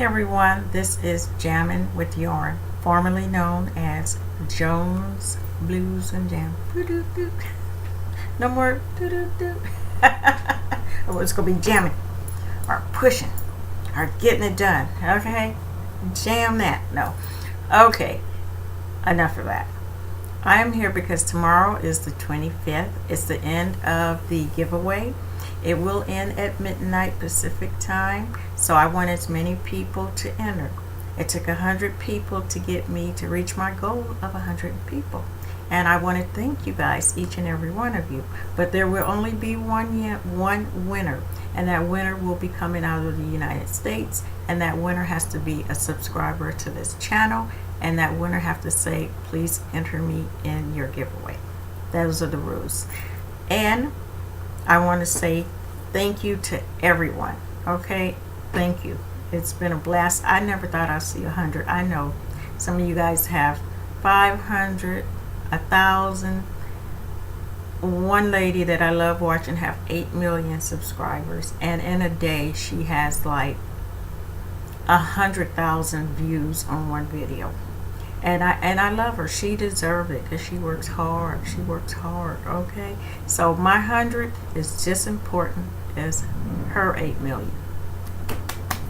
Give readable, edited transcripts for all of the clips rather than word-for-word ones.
Hey everyone, this is Jammin' with Yarn, formerly known as Jones Blues and Jam. Doo-doo-doo. No more doo-doo-doo. Oh, it's gonna be jamming or pushing or getting it done. Okay, jam that. No, okay, enough of that. I am here because tomorrow is the 25th. It's the end of the giveaway. It will end at midnight Pacific time, so I want as many people to enter. It took 100 people to get me to reach my goal of 100 people. And I want to thank you guys, each and every one of you. But there will only be one winner, and that winner will be coming out of the United States, and that winner has to be a subscriber to this channel, and that winner have to say, please enter me in your giveaway. Those are the rules. And I want to say thank you to everyone. Okay, thank you. It's been a blast. I never thought I'd see 100. I know some of you guys have 500, 1,000. One lady that I love watching have 8 million subscribers, and in a day she has like 100,000 views on one video. And I love her. She deserves it because she works hard. She works hard. Okay, so my 100 is just important as her 8 million.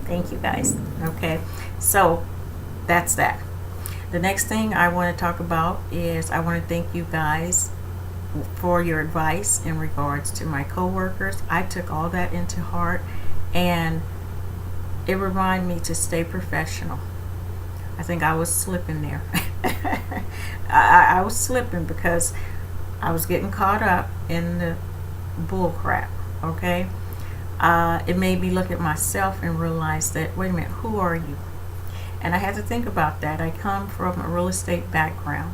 Thank you guys. Okay, so that's that. The next thing I want to talk about is I want to thank you guys for your advice in regards to my coworkers. I took all that into heart, and it reminded me to stay professional. I think I was slipping there. I was slipping because I was getting caught up in the bull crap. Okay, it made me look at myself and realize that, wait a minute, who are you? And I had to think about that. I come from a real estate background,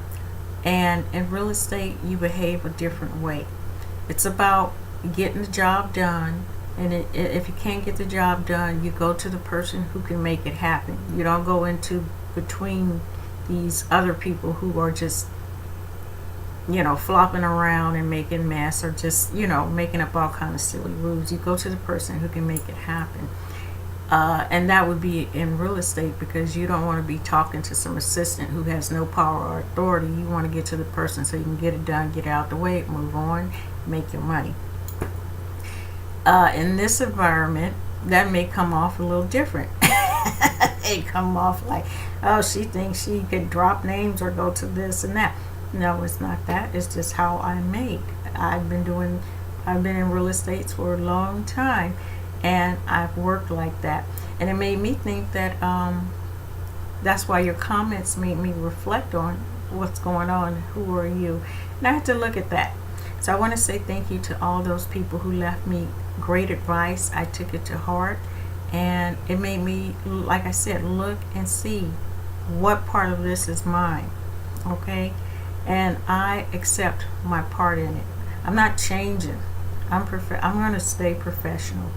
and in real estate you behave a different way. It's about getting the job done, and if you can't get the job done, you go to the person who can make it happen. You don't go into between these other people who are just, flopping around and making mess, or just, making up all kind of silly rules. You go to the person who can make it happen. And that would be in real estate, because you don't want to be talking to some assistant who has no power or authority. You want to get to the person so you can get it done, get it out the way, move on, make your money. In this environment, that may come off a little different. It come off like, oh, she thinks she could drop names or go to this and that. No, it's not that. It's just how I'm made. I've been in real estate for a long time, and I've worked like that. And it made me think that that's why your comments made me reflect on what's going on. Who are you? And I had to look at that. So I want to say thank you to all those people who left me great advice. I took it to heart, and it made me, like I said, look and see what part of this is mine. Okay, and I accept my part in it. I'm not changing. I'm going to stay professional.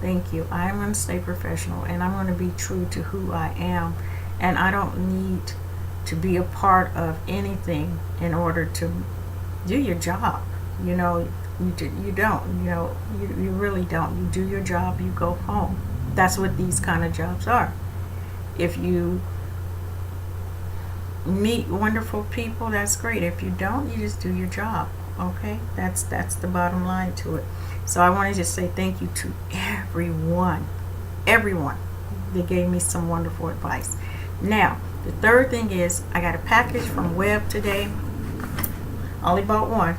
Thank you. I am going to stay professional, and I'm going to be true to who I am, and I don't need to be a part of anything in order to do your job. You don't. You really don't. You do your job, you go home. That's what these kind of jobs are. If you meet wonderful people, that's great. If you don't, you just do your job. Okay, that's the bottom line to it. So I want to just say thank you to everyone that gave me some wonderful advice. Now, the third thing is I got a package from Web today. Only bought one.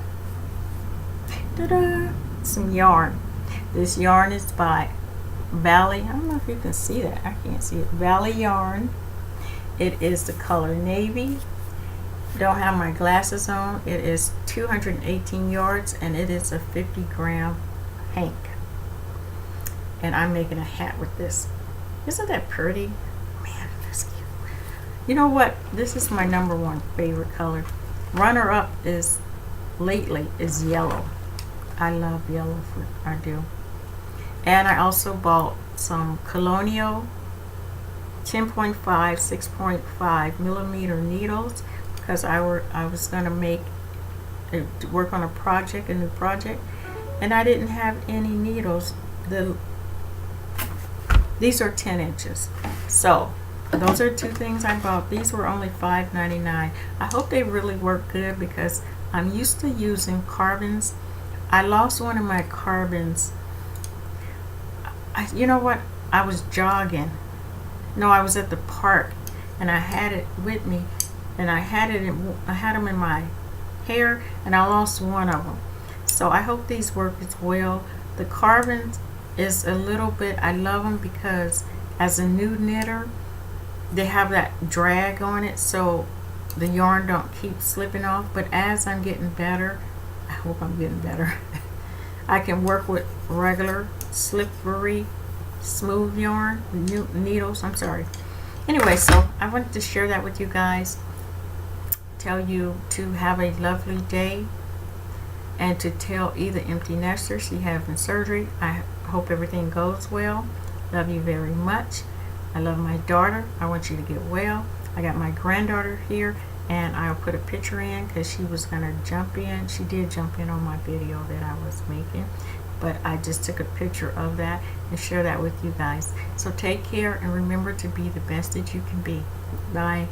Ta-da! Some yarn. This yarn is by Valley. I don't know if you can see that. I can't see it. Valley yarn. It is the color navy. Don't have my glasses on. It is 218 yards, and it is a 50-gram hank. And I'm making a hat with this. Isn't that pretty? Man, that's cute. You know what? This is my #1 favorite color. Runner up is yellow. I love yellow. I do. And I also bought some Colonial 10.5, 6.5 millimeter needles, because I was going to work on a new project, and I didn't have any needles. These are 10 inches. So those are two things I bought. These were only $5.99. I hope they really work good because I'm used to using carbons. I lost one of my carbons. You know what? I was jogging. No, I was at the park and I had it with me, and I had them in my hair, and I lost one of them. So I hope these work as well. The carbons is a little bit, I love them because as a new knitter, they have that drag on it, so the yarn don't keep slipping off. But as I'm getting better, I hope I'm getting better, I can work with regular slippery smooth yarn needles. I'm sorry. Anyway, so I wanted to share that with you guys, tell you to have a lovely day, and to tell either empty nester she having surgery, I hope everything goes well. Love you very much. I love my daughter. I want you to get well. I got my granddaughter here, and I'll put a picture in because she was going to jump in. She did jump in on my video that I was making, but I just took a picture of that and share that with you guys. So take care and remember to be the best that you can be. Bye.